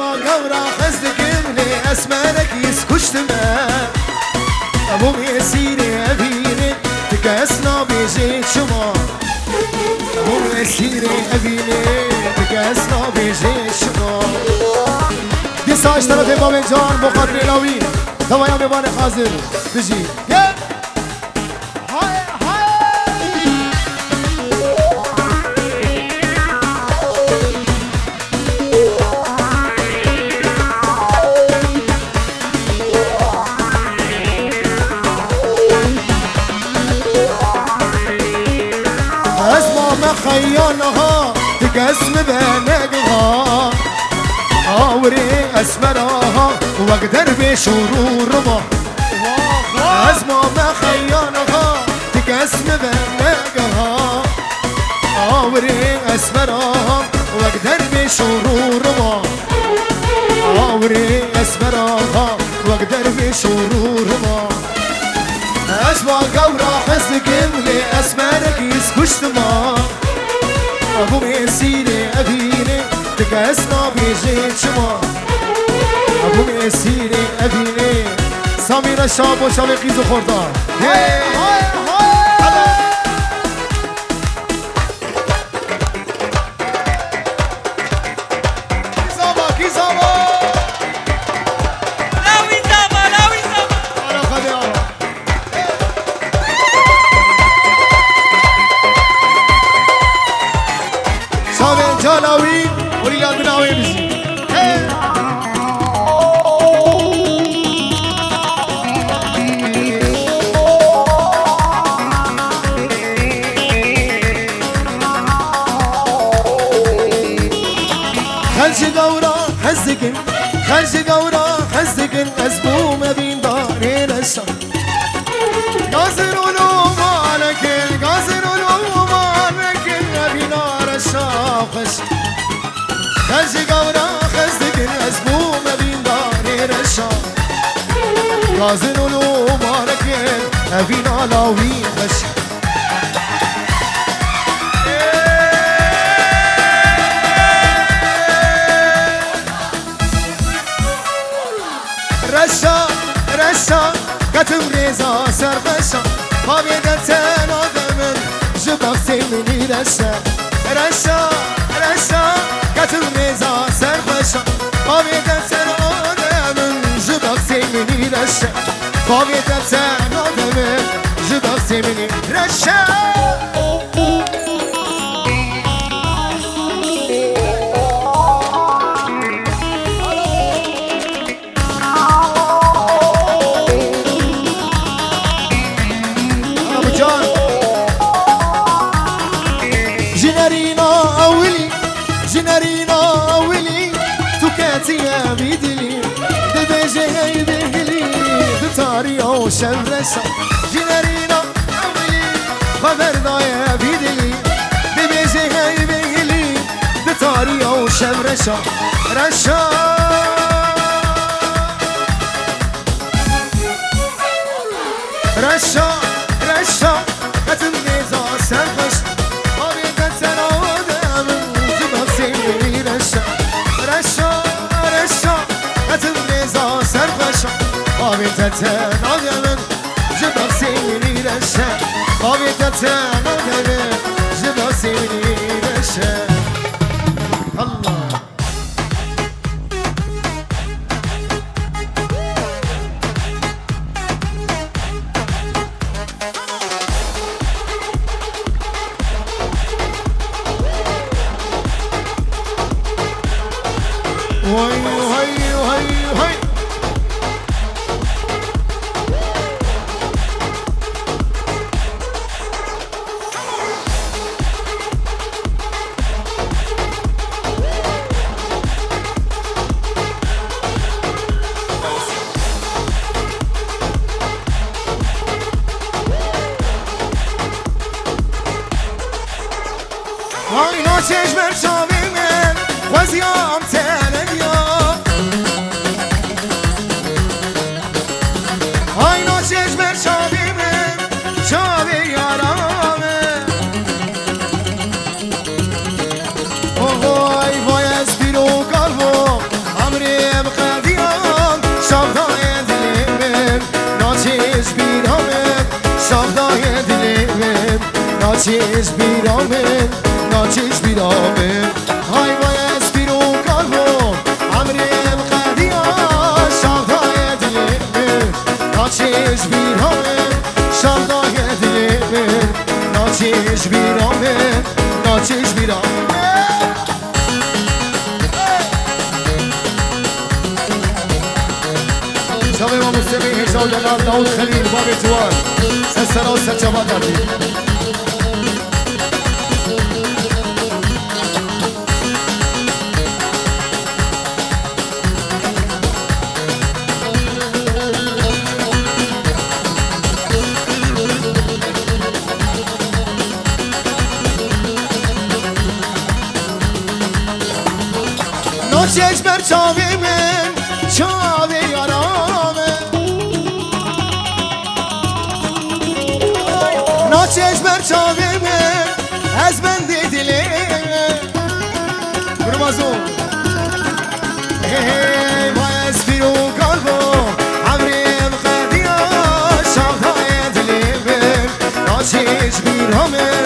قورا خزدك مني اسمانك يسكشتما ابو يسيري ابيني تكاسنا بيجي شما ابو يسيري ابيني تكاسنا بيجي شما دي ساعش طرف بابي جان بخاطر لاوي تمام ببان حاضر بيجي خيانها تقسم بنقها اوري اسمرها واقدر بشرورها ازمه ما خيانها تقسم بنقها اوري اسمرها واقدر بشرورها اوري اسمرها واقدر بشرورها اشبع قورا حسك ملي اسمانك يسكشتما ابو يسيري ابيني تقاسنا بيجي شما ابو يسيري ابيني سمير الشاب وشاب قيزو خوردان هاي هاي هاي كيزابا كيزابا لاوي زابا لاوي زابا على خدي شاب جلاوي وليلاد بناوي بزي خلش قورا حزقن خلش قورا حزقن اسبو ما بين دارين الشر قاصر ولوم عليك قاصر ولوم عليك ابي نار الشاخش خلش قورا حزقن اسبو ما بين دارين الشر قاصر ولوم عليك ابي نار ويخش رشا رشا قتم ريزا سرخشا بابي دتن آدمن جبك سيمني رشا رشا رشا قتم ريزا سرخشا بابي دتن آدمن جبك سيمني رشا بابي دتن آدمن جبك سيمني رشا جنرينا أولي تكاتيا بيدلي دبيجي هاي بهلي بتاري أو شمرشا جنرينا أولي خبر دايا بيدلي دبيجي هاي بهلي بتاري أو شمرشا رشا رشا رشا قتم نيزا سرخش رشا رشا قتل نيزا سرخشا بابي تتن آدمن جبك سيني رشا بابي تتن آدمن جبك سيني رشا الله هاي هاي هاي هاي هاي نوشش برشاوي من وزيام تلبيا ناچیش بیرامن ناچیش بیرامن های وای اسپیرو کاربون عمریم قدیا شادای دلیم ناچیش بیرامن شادای دلیم ناچیش بیرامن ناچیش بیرامن شب ما موسیقی هشام جلال داود خلیل باب جوان سسرا و سچبا دردی ناچش بر چاوی من چاوی آرامه ناچش بر چاوی من از بند دلی برمازو وای اسپیرو کاربو عمریم قدیا شابدای دلیم ناچش بیرامن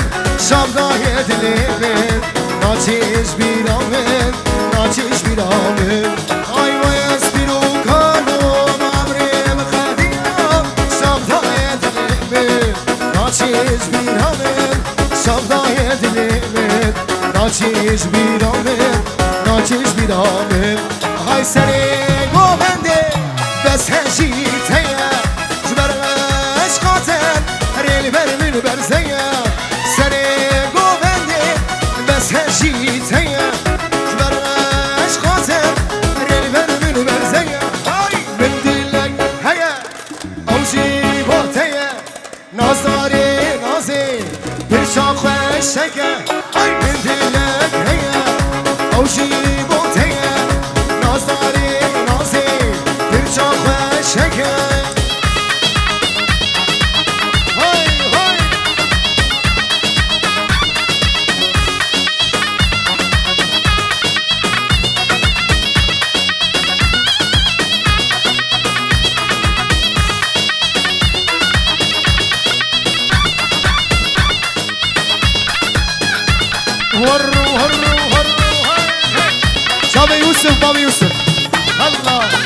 شابدای دلیم ناچش بیرامن ناچش بیرامن آی وای اسپیرو کاربون عمریم قدیا شابدای دلیم ناچش بیرامن شابدای دلیم ناچش بیرامن ناچش بیرامن های سری گوهنده بس هشیته جبر عشقاتن ریل بر من برزه سری گوهنده بس هشیته جبر عشقاتن ریل بر من برزه من دلک هیا اوشی باته نازداری نازی برشا خوشکه من دلک هیا اوشی باته نازداری نازی برشا خوشکه هرو هرو هرو شاب يوسف بابا يوسف الله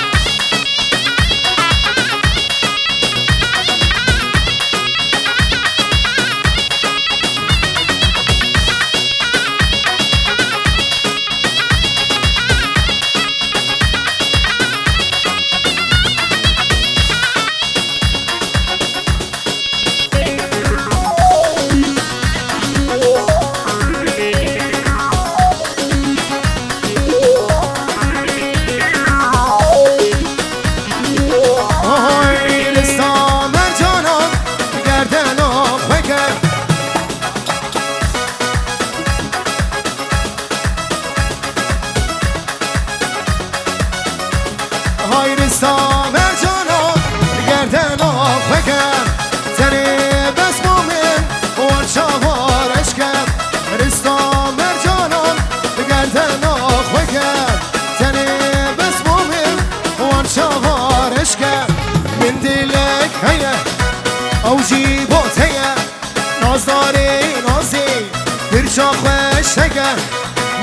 اوجی بوتیه نازداری نازی برشا خوشتگه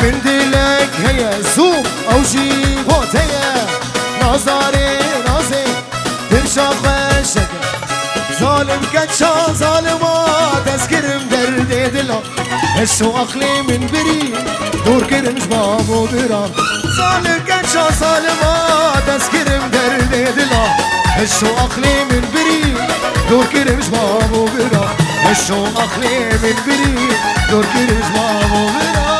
من دلک هیه زوم اوجی بوتیه نازداری نازی برشا خوشتگه ظالم کچا ظالمات اسکرم درد دلا هشو اقلی من بری دور کرمش بابو برام ظالم کچا ظالمات اسکرم درد دلا هشو اقلی من بری دور کرمش بابو برا هشو اقلی من بری دور کرمش بابو برا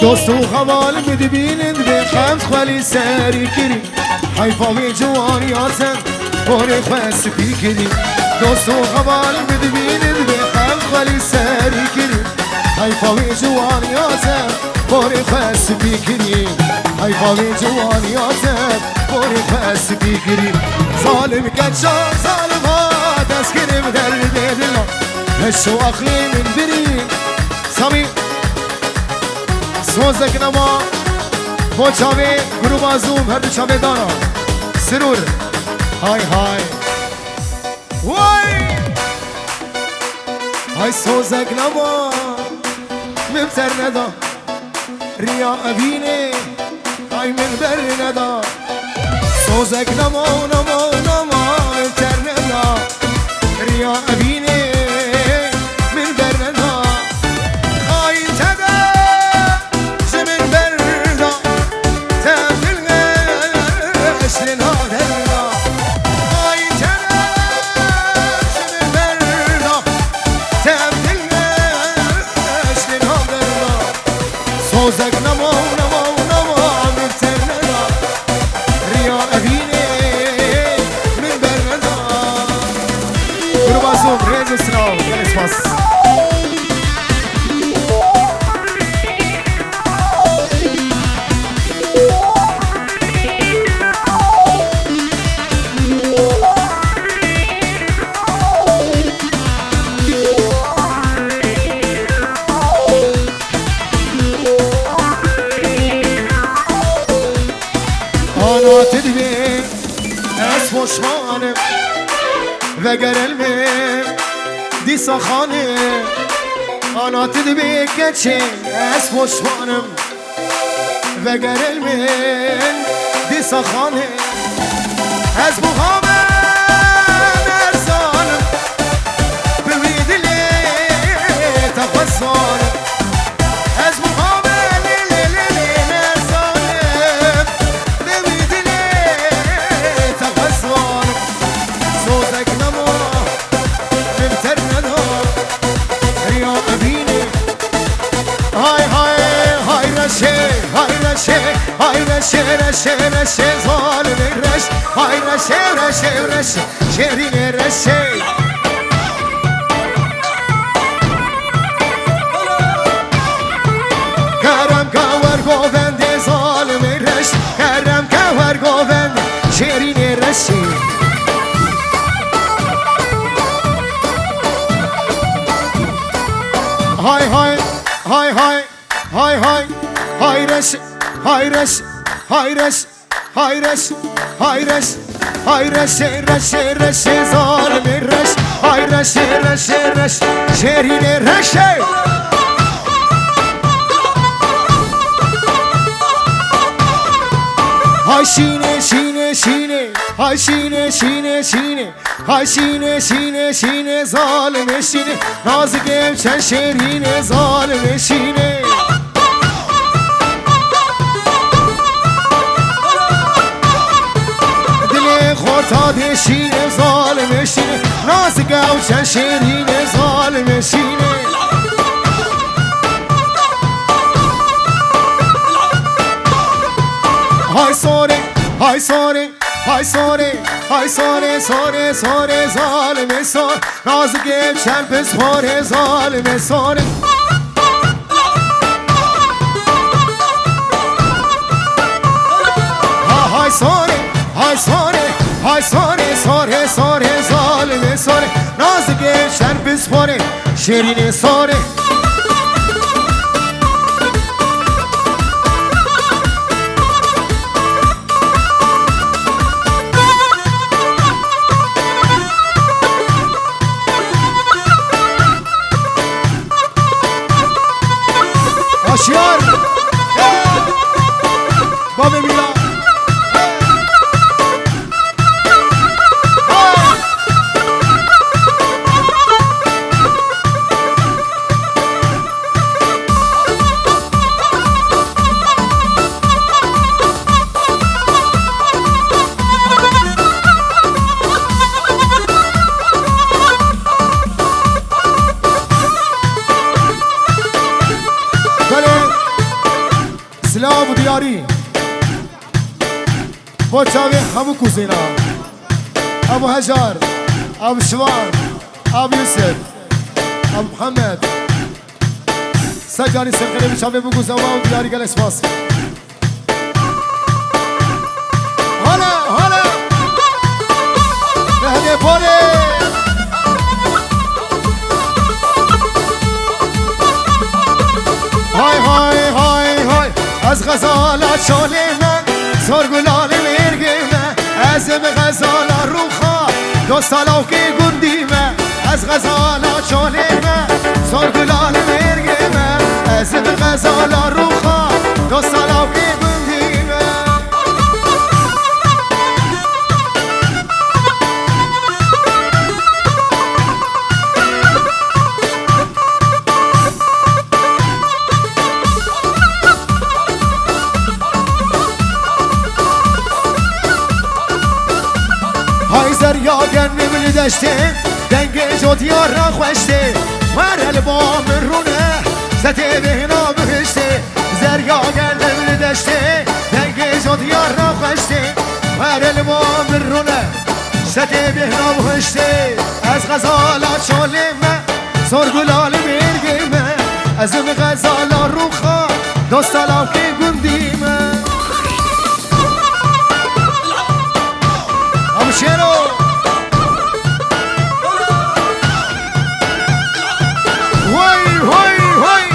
دوستو خوال مدبینند به خمس خوالی سری کری حیفاوی جوانیاتن باری خواست پی کری دوستو خوال مدبینند به خمس خوالی سری کری حیفاوی جوانیاتن باری خواست پی کری حیفاوی جوانیاتم باری پس بیگیری ظالم کچا ظالم ها دست گرم در دلم هشو اخلی من بری سامی سوزک نما با چاوی گروه آزوم هر دو چاوی دانا سرور های های وای های سوزک نما مبتر ندا ریا ابینه های من بر ندا سوزک نما نما نما مبتر ندا ریا ابینه من بر ندا های تدا زمین بردا تبدیل اشترین ها دردا های تدا زمین بردا تبدیل اشترین ها دردا سوزک نما نما نما مبتر ندا ریا ابینه من بر ندا برو بازوم ریز سناو گل اسپاس انا تدبي اسمه شمانه وگر علمي دي سخانه انا تدبي كتشي اسمه شمانه وگر علمي دي سخانه اسمه خامه نرسانه بويد لي تخصانه اسمه خامه هاي رشي ظالم الرش هاي رشي شيرين الرشي كرم كور قوفند ظالم الرش كرم كور قوفند شيرين الرشي هاي رشي رشي ظالم الرش هاي رشي شيرين الرشي هاي شيني هاي شيني ظالم الشيني نازك يمشن شيرين ظالم الشيني خورتاد شینه ظالم شینه نازک اوشن شیرین ظالم شینه های سوره ظالم سور نازک اوشن بسپاره ظالم سوره سوره ظالم سوره نازک شن بسپاره شیرین سوره آشیار بابا میلا سلام دیاری با چاوی همو کوزینا ابو هجار ابو شوان ابو یوسف ابو محمد سجانی سرخیلی بچاوی بگوزم و دیاری گل اسپاس پاره های های های های از غزالات شاله من سرگلال مرگه من از غزالات روخا دوستالاو که گندی من از غزالات شاله من سرگلال مرگه من از غزالات روخا دوستالاو که گندی من های زریاگن نملی دشته دنگ جود یار را خوشته مرحل با من رونه سته بهنا بهشته زریاگن نملی دشته دنگ جود یار را خوشته مرحل با من رونه سته بهنا بهشته از غزالات شاله من سرگلال برگه من از اون غزالات روخا دوستالاو که گندی من شیرو وای وای وای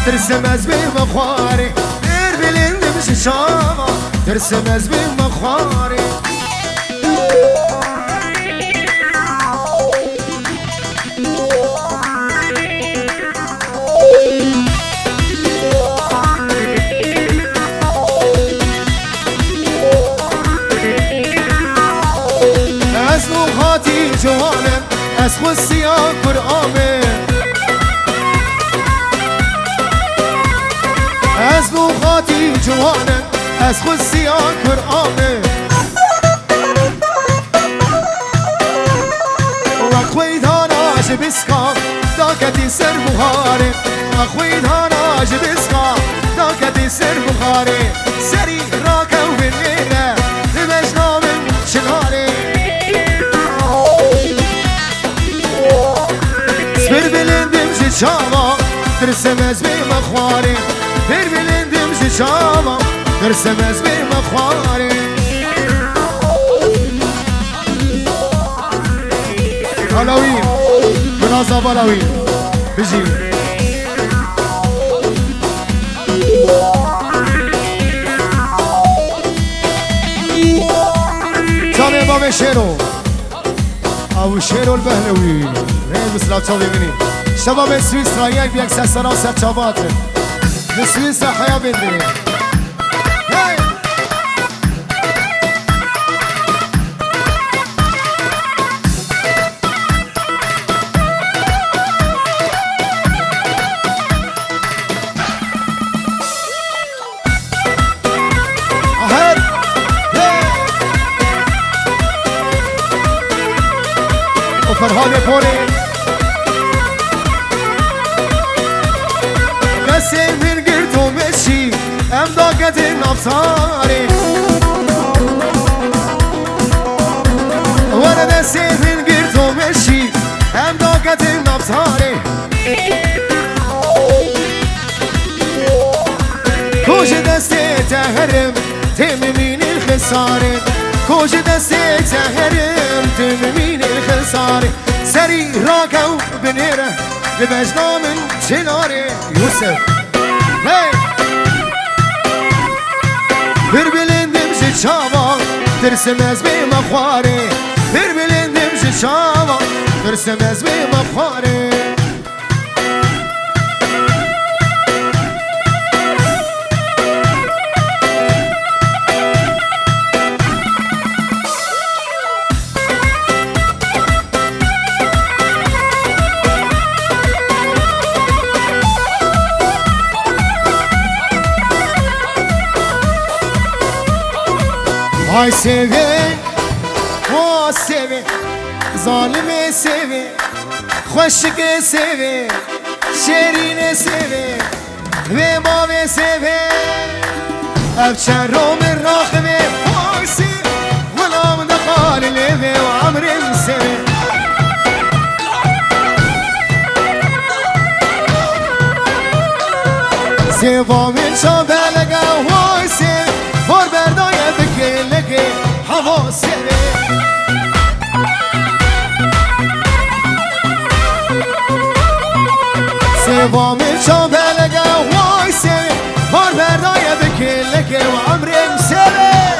ترسم از بی مخواری بیر بلندم ششاما ترسم از بی مخواری از نوخاتی جوانم از خصیان قرآمه از نوخاتی جوانم از خصیان قرآنه و خویدانا جبسکا داکتی سر بخاره و خویدانا جبسکا داکتی سر بخاره سری راکو بنیره بمجنامن شناره سبر بلندم جچاما ترسم از بی مخواره بیر بلندم ششاما ترسم از بی مخواره علاوین بنازا علاوین بجی جانه باب شیرو او شیرو البهلوی ریم بسلا چاوی منی شباب سویس رایی بیک سسرا سر چاباته نسویس حیا بندری فرهاد پوری دستی من گرتو مشی ام داکت نفساری وانا دستی من گرتو مشی ام داکت نفساری کوش دستی تهرم تممین الخساره کوش دستی تهرم تممین الخساره سری راکو بنیره لبجنامن چناره یوسف هی بر بلندم ششاما ترسم از بی مخواره بر بلندم ششاما ترسم از بی مخواره های سوی و سوی ظالم سوی خوشک سوی شیرین سوی و باوی سوی افشن رو من راخوی های سوی غلام دخال لیوی و عمرم سوی سوام شابه لگه های سوی فور بردای بکی لگه هوا سوی سوام شابه لگه وای سوی فور بردای بکی لگه و عمرم سوی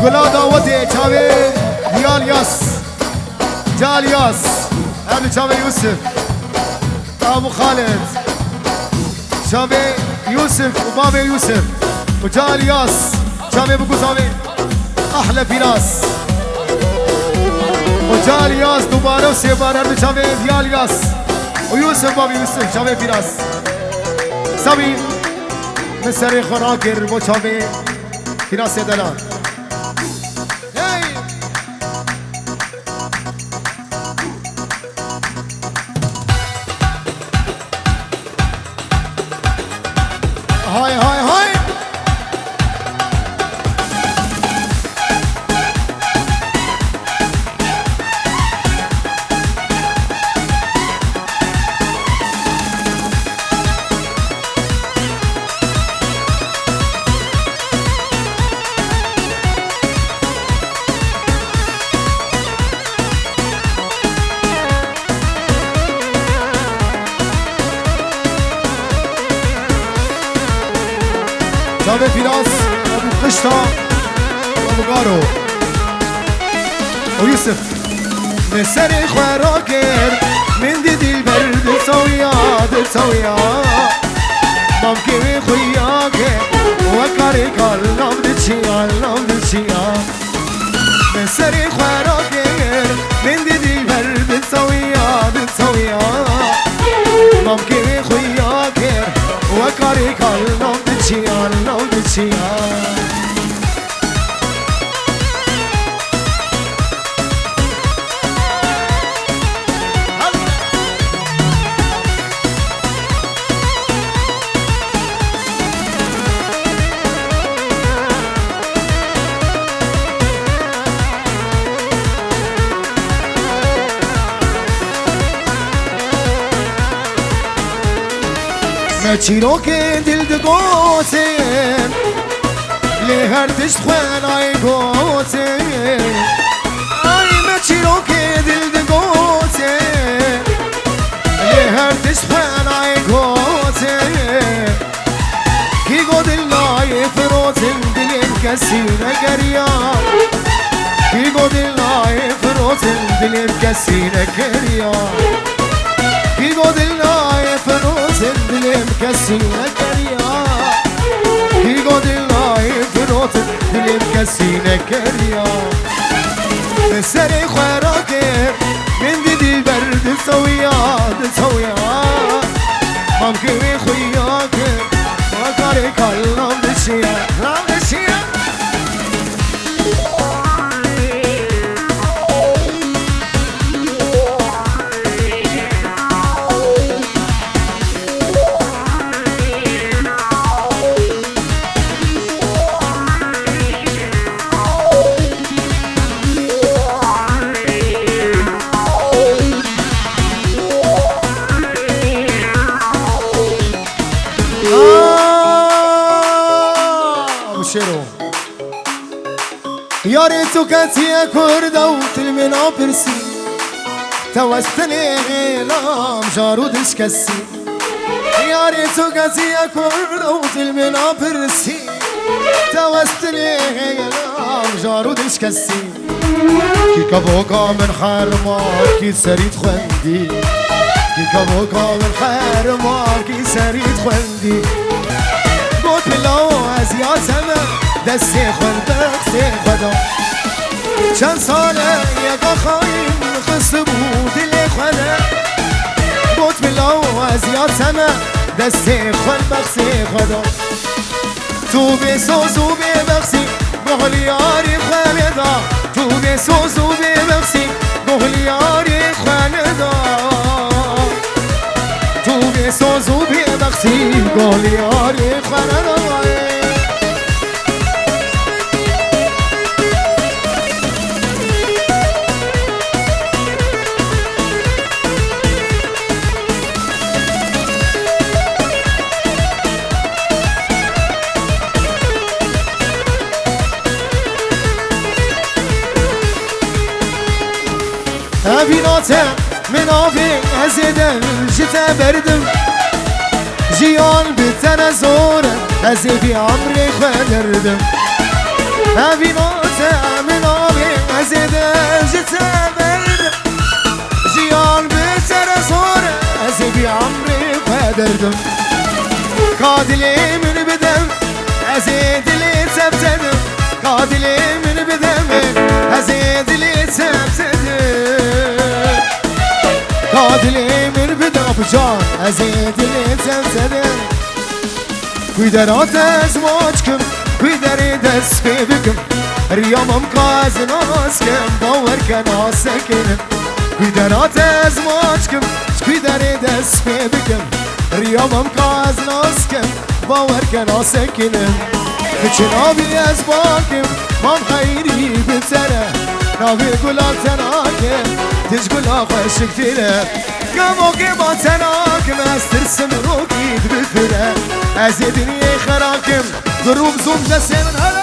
گلا داوته چاوه دیالیاس جالیاس ابن چاوه یوسف ابو خالد چاوه یوسف و باب یوسف و جالیاس چاوه بگو چاوه احلى فراس و جالیاس دوباره و سه بار ابن چاوه دیالیاس و یوسف باب یوسف چاوه فراس سبی مسر خوراکر و چاوه فراس دلان هاي هاي هاي شابه فراس ابو قشطة ابو قارو ويوسف مسر خراكر من دي البرد تسويا ممكن خوياك وكارك اللهم دشيا مسر خراكر من دي البرد تسويا ممكن خوياك وكارك اللهم دشيا چیرو که دل دگوتن لهر تشت خوان آی گوتن آی چیرو که دل دگوتن لهر تشت خوان آی گوتن کی گو دل نای فروتن دلیم کسی نگریا کی گو دل نای فروتن دلیم کسی نگریا کی گو دل نای فروتن دلیم کسی نگریا کی گو دل نای فروتن دلیم کسی نگریا بسر خوراکه من دیدی برد سویا ممکن خویاکه و کاری کلم دشیا یاری تو کتی کرده و تلمنا پرسی توستنی غیلام جارودش کسی یاری تو کتی کرده و تلمنا پرسی توستنی غیلام جارودش کسی کی کبوکا من خرما کی سرید خوندی کی کبو کامل خیر مارکی سرید خوندی گوت بلا از یاسمه دستی خون بخصی خدا چند ساله یکا خواهیم خست بود دل خونه گوت بلا از یاسمه دستی خون بخصی خدا تو بسوز و ببخصی بغلیاری خونه دا تو بسوز و ببخصی بغلیاری خونه دا تو بسوز و ببخصی بغلیاری خونه دا بیناتم من آبی از دل جتا بردم جیان بتن زورم از بی عمری خدردم بیناتم من آبی از دل جتا بردم جیان بتن زورم از بی عمری خدردم قادلی من بدم از دلی تبتدم قادلی من بدم از دلی تبتدم قادلی من بدم جان از دلی تبتدم کویدرات از ماچ کم کویدری دست بکم ریامم قاز ناس کم باور کن آسکنم کویدرات از ماچ کم کویدری دست بکم ریامم قاز ناس کم باور کن آسکنم کچه نابی از باکم مام خیری بتره نابی گلال تناکم تج گلا خوشک تیره گمو که با تناکم از ترسم رو گید بفره از دنیای خراکم گروب زوم دسته من هلا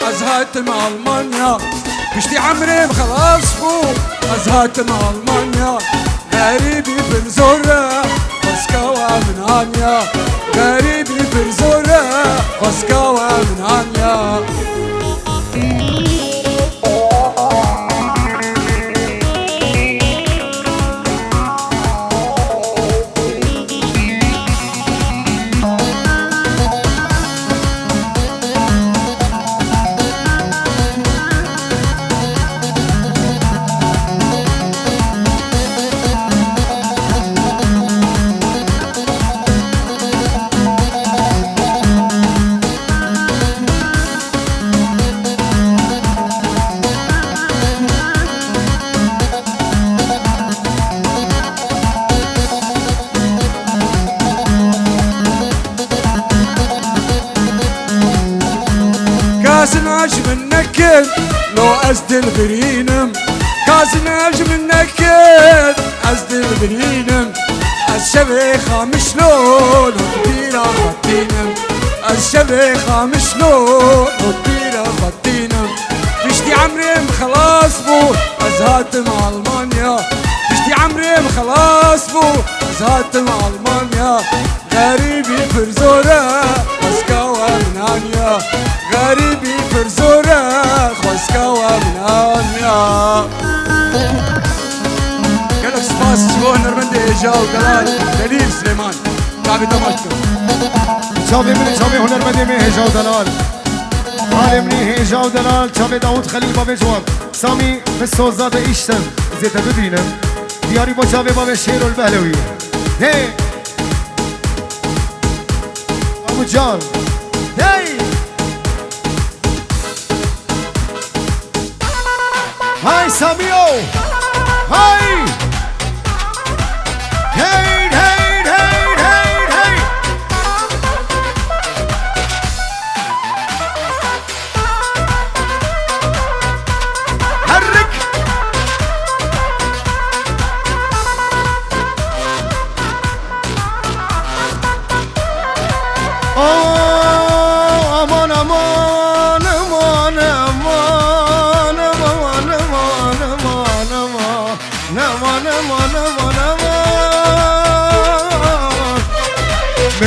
أزهات مع ألمانيا بشتي عمري خلاص فوق أزهات مع ألمانيا غريبي بنزورة خسكاوة من هانيا غريبي بنزورة خسكاوة من هانيا كازناج منك لو أزدل برينم كازناج منك أزدل برينم الشبيخة مش لون وكبيرة خطينم الشبيخة مش لون وكبيرة خطينم بشتي عمري خلاص بو أزهات مع ألمانيا بشتي عمري خلاص بو أزهات مع ألمانيا غريبي فرزورة خسكاوة من هانيا غريبي فرزورة خسكاوة من هانيا قالك سباس شبوه نرمندي إيجاو دلال دليل سليمان كعبي دمشق شابي مني شابي هنرمندي مي هيجاو دلال حالي مني هيجاو دلال شابي داود خليل بابي جواب سامي بالسوزات إيشتن زيتا ببينم دياري بو شابي بابي شيرو البهلوي هي أبو جان هي هاي ساميو هاي هاي هاي هاي هاي هاي حرك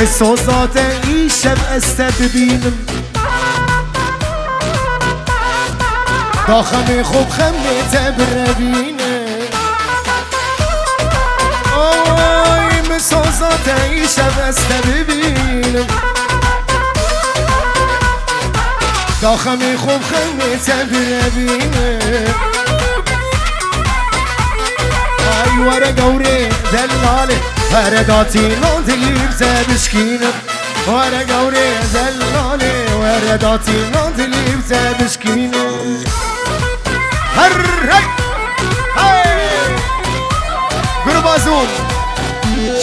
سوزات ای شب استه ببینم داخم خوب خمیته بربینه آی سوزات ای شب استه ببینم داخم خوب خمیته بربینه ای وره گوره دلاله ورداتي نودي بسبشكينة ورا قوري زلالي ورداتي نودي بسبشكينة هر هاي قربازون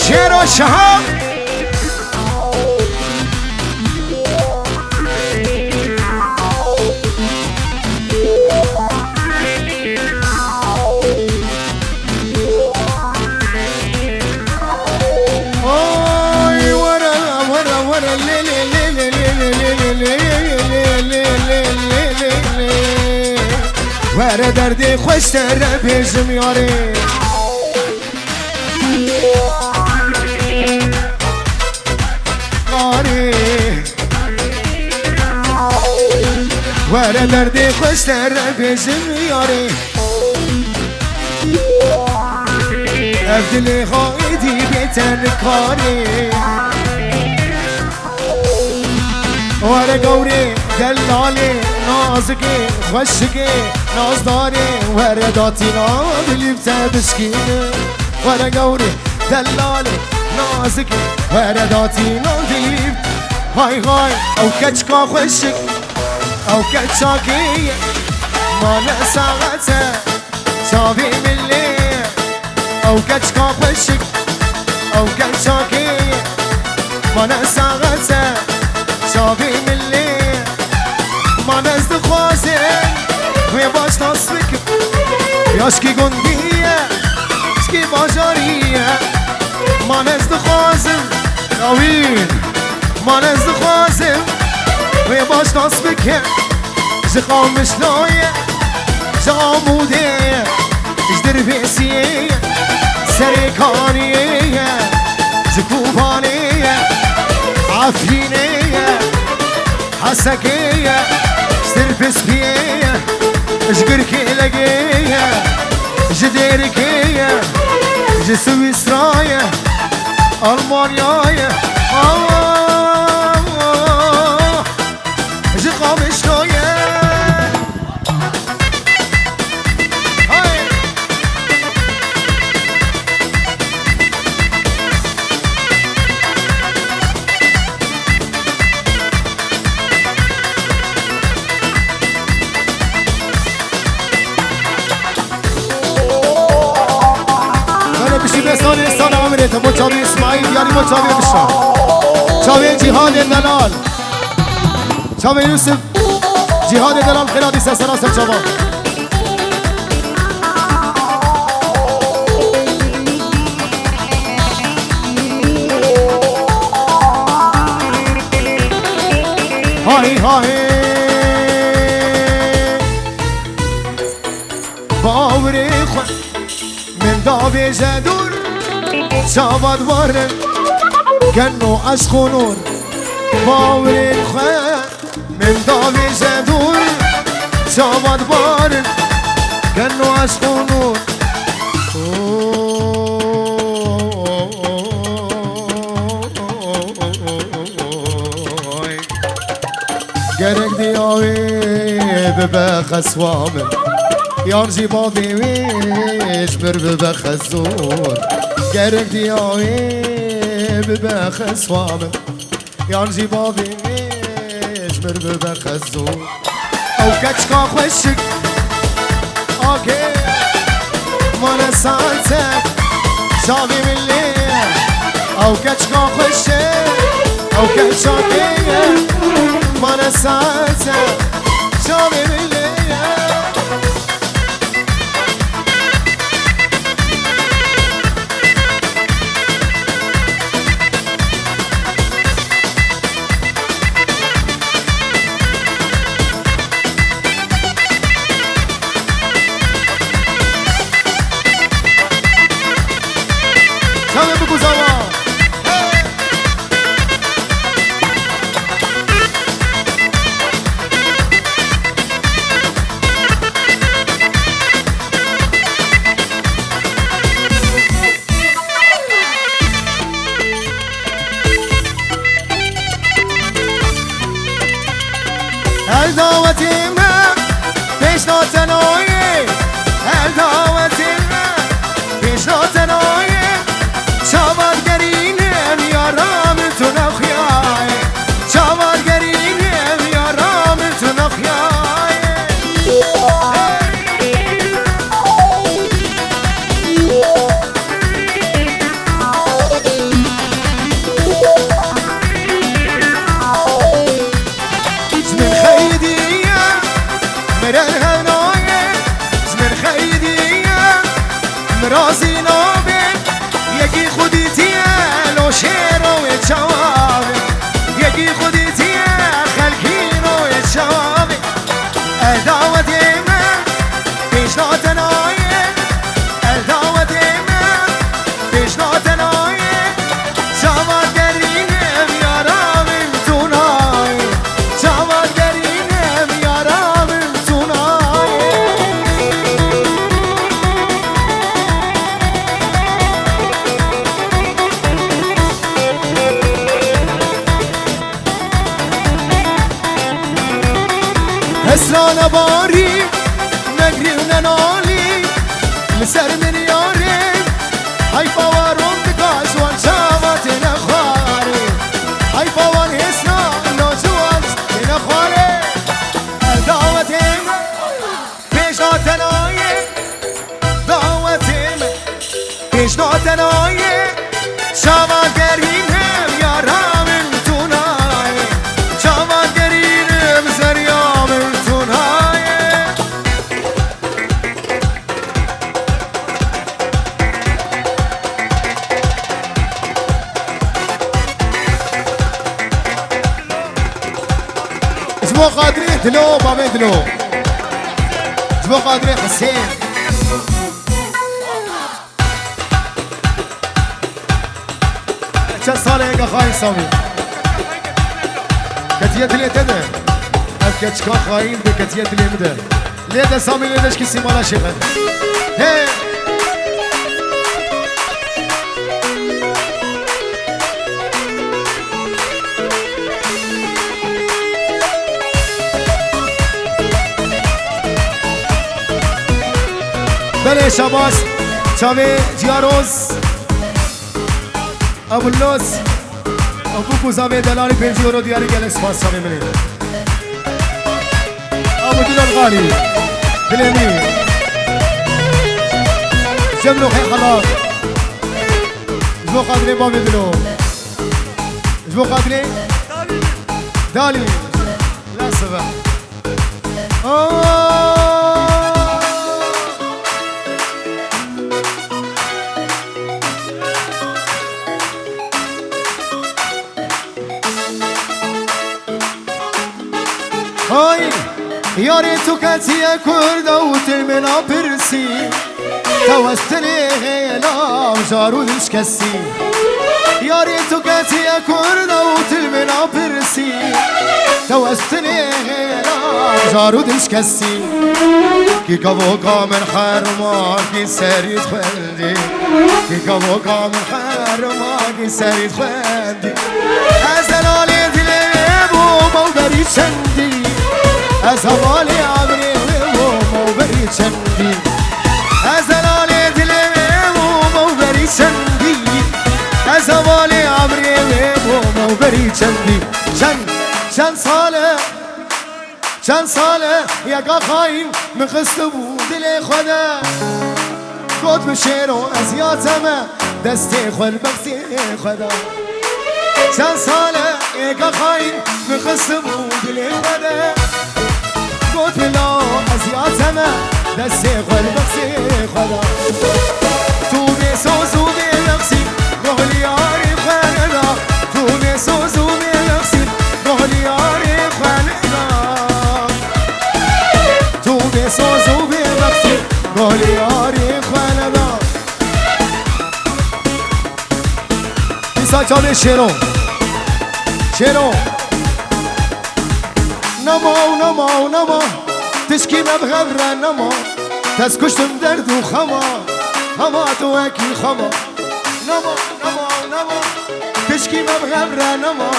شير والشهاب وره دردی خوش تره پیشم یاری قاری وره دردی خوش تره پیشم یاری افدلی خواهیدی بیتن کاری وره گوری دلالی نازکی خوشکی نازداری ورداتی نادلی بسبشکینه وره گوری دلالی نازکی ورداتی نادلی های های او کچکا خوشک او کچاکی مال ساعته شابی ملی او کچکا خوشک او کچاکی مال ساعته شابی ملی من از دخوازه وی باش ناسبک یاشکی گندیه شکی باجاریه من از دخوازم ناوین من از دخوازم وی باش ناسبک جقامش لایه جقاموده جدر بیسیه سریکانیه جکوبانیه عفینیه حسكية ستربس فيا اشقركي لقيا جديركية جسويسرايا ألمانيايا جقام شلويا سال عمرته با چاوی اسماعیل یعنی با چاوی بشرا چاوی جهاد دلال چاوی یوسف جهاد دلال خلادی سراسر چاوا های های باوری خود من داوی جدور شابد وارن كنو عشق نور باوري الخير من داوي جدور شابد وارن كنو عشق نور gerek diyavi bebek swamim Yarji babi wish bebek zor gerek diyavi bebek swamim Yarji babi wish bebek zor او كتشكا خوشك اوكي وانا سالتك شافي من الليل او كتشكا خوشك او كتشاكي وانا سالتك شافي من الليل امرازی نابه یکی خودی تیه لو شیر و چوابه یکی خودی تیه خلکین و چوابه دعوت من پیشنات نایه دعوت من پیشنات نایه چواد گرینم یارم تونای چواد گرینم یارم تونای اسران باری نگری و ننالی لسر من یاری حیفا وارون دکاش وان شامت نخواری حیفا وان حسنا نوجوان نخواری دعوت من پیشنات نایه دعوت من پیشنات نایه شامت گرینم یارم تونای شامت گرینم زریام تونای جبو قادری دلو بابا دلو جبو قادری حسين چند ساله اگه خواهی سامی کتیه دلی تده اف که چکا خواهیم به کتیه دلی مده لیده سامی لیدش کسی مالا شیخه هی بله شباش چاوه جیاروز ابو اللوز ابو کوزاوه دلالی 5 یورو دیاری گلکس پاس چاوه منی ابو دلال غالی دلمی جملو خی خلاق جبو قادری بابی دلو جبو قادری دالی لا سبح های یاری تو کتیه کرده و تلمنا پرسی توستنی غیلام جارو دلش کسی یاری تو کتیه کرده و تلمنا پرسی توستنی غیلام جارو دلش کسی کی کبو کامل خرما کی سرید خوندی کی کبو کامل خرما کی سرید خوندی از دلالی دلم و موبری چندی از حوالی عبری و موبری چندی از دلالی دلم و موبری چندی از حوالی عبری و موبری چندی چند ساله یکا خواهیم من خسته بود دل خدا گفت بشیر و از یاتمه دستی خود بختی خدا چند ساله یکا خواهیم من خسته بود دل خدا گفت بلا از یاتمه دستی خود بختی خدا تو بیسوزو بیلقسی گهلیاری خواهدا تو بیسوزو بیلقسی گهلیاری خواهدا تو بیسوزو بیلقسی گهلیاری خواهدا بیسا چاله شیرو نما تشکی مبغبره نما تز کشتم درد و خما تو اکی خما نما تشکی مبغبره نما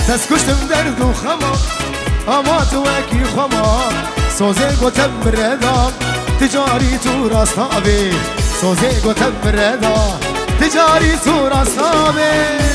تز کشتم درد و خما تو اکی خما سوزه گوتم بردم تجاری تو راستا بی سوزه گوتم بردم تجاری تو راستا بی